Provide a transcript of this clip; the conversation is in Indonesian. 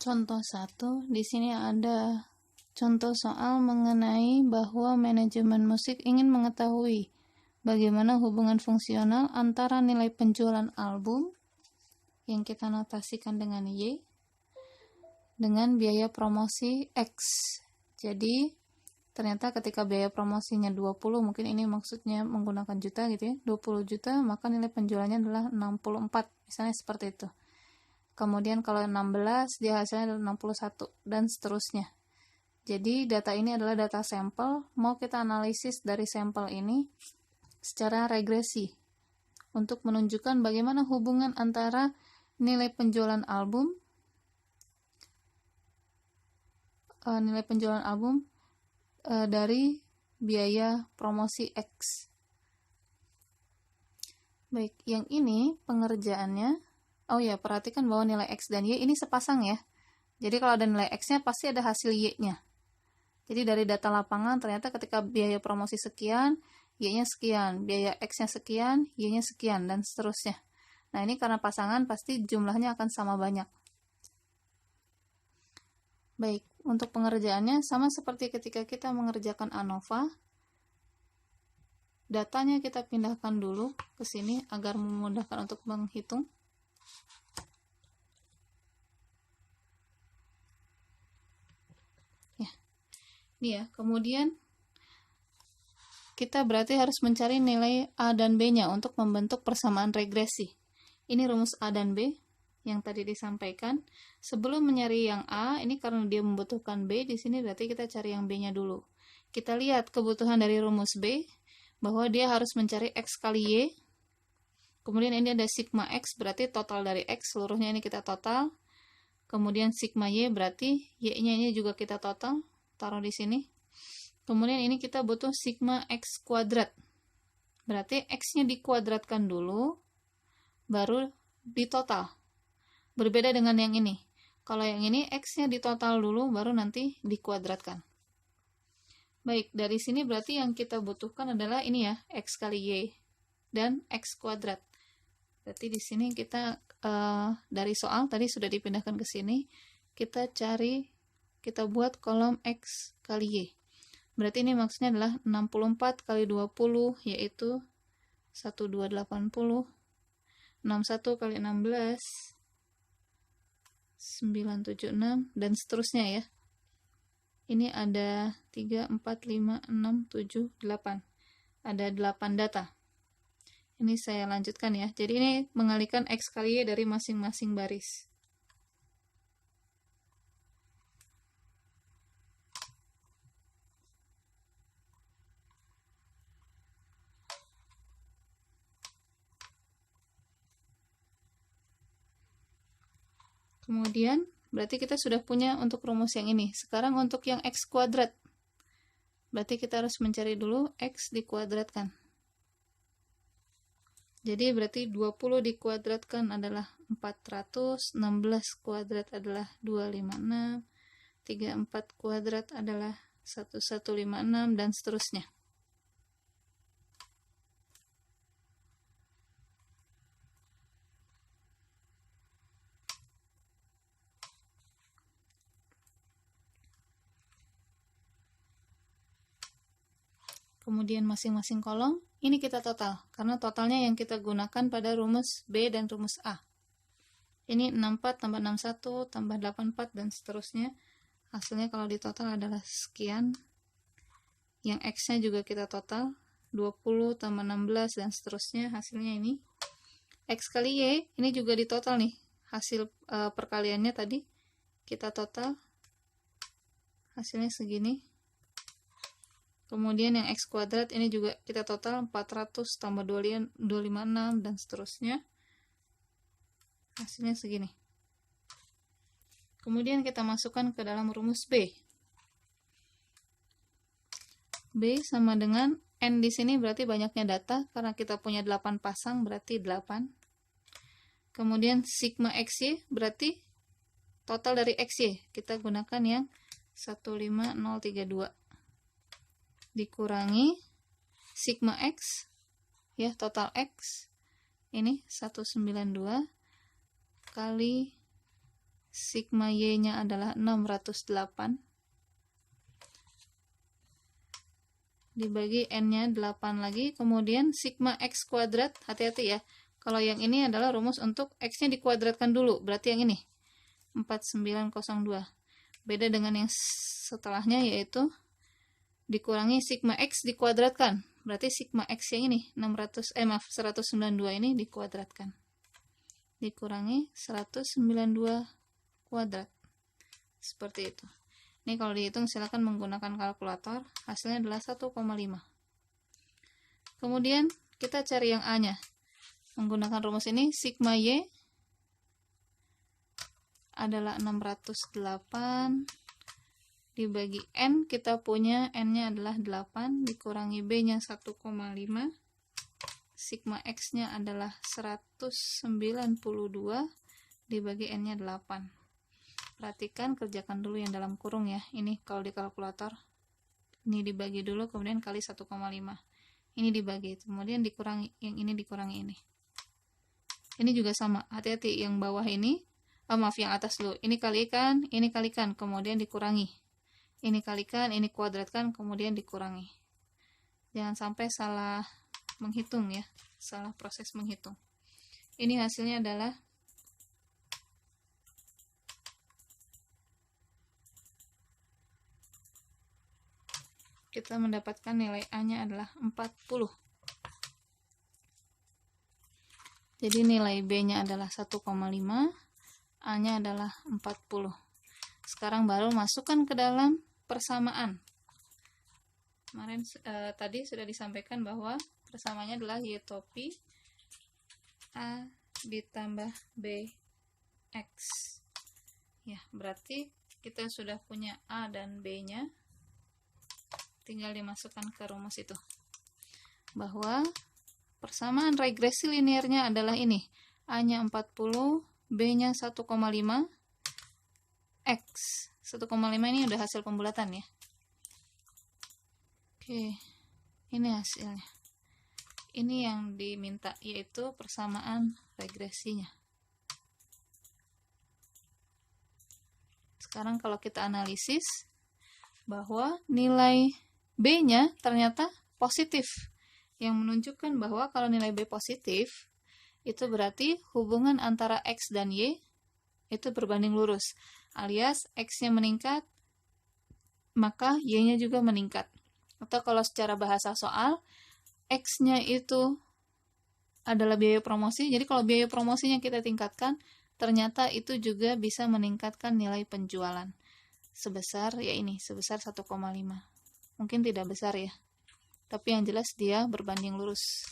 Contoh 1, di sini ada contoh soal mengenai bahwa manajemen musik ingin mengetahui bagaimana hubungan fungsional antara nilai penjualan album yang kita notasikan dengan Y dengan biaya promosi X. Jadi ternyata ketika biaya promosinya 20, mungkin ini maksudnya menggunakan juta gitu ya, 20 juta, maka nilai penjualannya adalah 64, misalnya seperti itu. Kemudian kalau 16 dia hasilnya adalah 61 dan seterusnya. Jadi data ini adalah data sampel, mau kita analisis dari sampel ini secara regresi untuk menunjukkan bagaimana hubungan antara nilai penjualan album dari biaya promosi X. Baik, yang ini pengerjaannya. Oh ya, perhatikan bahwa nilai X dan Y ini sepasang ya. Jadi kalau ada nilai X-nya pasti ada hasil Y-nya. Jadi dari data lapangan ternyata ketika biaya promosi sekian, Y-nya sekian, biaya X-nya sekian, Y-nya sekian, dan seterusnya. Nah ini karena pasangan pasti jumlahnya akan sama banyak. Baik, untuk pengerjaannya sama seperti ketika kita mengerjakan ANOVA. Datanya kita pindahkan dulu ke sini agar memudahkan untuk menghitung. Ini ya, kemudian kita berarti harus mencari nilai A dan B-nya untuk membentuk persamaan regresi. Ini rumus A dan B yang tadi disampaikan. Sebelum mencari yang A, ini karena dia membutuhkan B, di sini berarti kita cari yang B-nya dulu. Kita lihat kebutuhan dari rumus B, bahwa dia harus mencari X kali Y. Kemudian ini ada sigma X, berarti total dari X, seluruhnya ini kita total. Kemudian sigma Y, berarti Y-nya ini juga kita total. Taruh di sini. Kemudian ini kita butuh sigma X kuadrat. Berarti X-nya dikuadratkan dulu, baru ditotal. Berbeda dengan yang ini. Kalau yang ini X-nya ditotal dulu, baru nanti dikuadratkan. Baik, dari sini berarti yang kita butuhkan adalah ini ya, X kali Y dan X kuadrat. Berarti di sini kita dari soal tadi sudah dipindahkan ke sini, kita buat kolom X kali Y. Berarti ini maksudnya adalah 64 kali 20, yaitu 1280, 61 kali 16, 976, dan seterusnya ya. Ini ada 3, 4, 5, 6, 7, 8. Ada 8 data. Ini saya lanjutkan ya. Jadi ini mengalihkan X kali Y dari masing-masing baris. Kemudian, berarti kita sudah punya untuk rumus yang ini. Sekarang untuk yang X kuadrat. Berarti kita harus mencari dulu X dikuadratkan. Jadi berarti 20 dikuadratkan adalah 400, 16 kuadrat adalah 256, 34 kuadrat adalah 1156, dan seterusnya. Kemudian masing-masing kolom, ini kita total, karena totalnya yang kita gunakan pada rumus B dan rumus A. Ini 64 tambah 61 tambah 84 dan seterusnya. Hasilnya kalau ditotal adalah sekian. Yang X-nya juga kita total, 20 tambah 16 dan seterusnya. Hasilnya ini. X kali Y, ini juga ditotal nih. Hasil perkaliannya tadi kita total. Hasilnya segini. Kemudian yang X kuadrat ini juga kita total 400 tambah 256 dan seterusnya. Hasilnya segini. Kemudian kita masukkan ke dalam rumus B. B sama dengan N di sini berarti banyaknya data, karena kita punya 8 pasang berarti 8. Kemudian sigma XY berarti total dari XY. Kita gunakan yang 15032. Dikurangi sigma X, ya total X, ini 192 kali sigma Y-nya adalah 608, dibagi N-nya 8 lagi, kemudian sigma X kuadrat, hati-hati ya, kalau yang ini adalah rumus untuk X-nya dikuadratkan dulu, berarti yang ini 4902. Beda dengan yang setelahnya, yaitu dikurangi sigma X dikuadratkan, berarti sigma X yang ini 192 ini dikuadratkan, dikurangi 192 kuadrat, seperti itu. Ini kalau dihitung silakan menggunakan kalkulator, hasilnya adalah 1,5. Kemudian kita cari yang A-nya. Menggunakan rumus ini, sigma Y adalah 608, dibagi N, kita punya N-nya adalah 8, dikurangi B-nya 1,5, sigma X-nya adalah 192, dibagi N-nya 8. Perhatikan, kerjakan dulu yang dalam kurung ya. Ini kalau di kalkulator, ini dibagi dulu, kemudian kali 1,5. Ini dibagi, kemudian dikurangi, yang ini dikurangi ini. Ini juga sama, hati-hati yang bawah ini, maaf yang atas dulu. Ini kalikan, kemudian dikurangi. Ini kalikan, ini kuadratkan, kemudian dikurangi. Jangan sampai salah menghitung ya, salah proses menghitung. Ini hasilnya adalah kita mendapatkan nilai A-nya adalah 40. Jadi nilai B-nya adalah 1,5, A-nya adalah 40. Sekarang baru masukkan ke dalam persamaan. Kemarin tadi sudah disampaikan bahwa persamaannya adalah Y topi A ditambah B X. Ya, berarti kita sudah punya A dan B-nya. Tinggal dimasukkan ke rumus itu, bahwa persamaan regresi linearnya adalah ini, A-nya 40, B-nya 1,5, X 1,5 ini udah hasil pembulatan ya. Oke, ini hasilnya. Ini yang diminta, yaitu persamaan regresinya. Sekarang kalau kita analisis, bahwa nilai B-nya ternyata positif, yang menunjukkan bahwa kalau nilai B positif, itu berarti hubungan antara X dan Y itu berbanding lurus, alias X-nya meningkat, maka Y-nya juga meningkat. Atau kalau secara bahasa soal, X-nya itu adalah biaya promosi, jadi kalau biaya promosinya kita tingkatkan, ternyata itu juga bisa meningkatkan nilai penjualan. Sebesar, ya ini, sebesar 1,5. Mungkin tidak besar ya, tapi yang jelas dia berbanding lurus.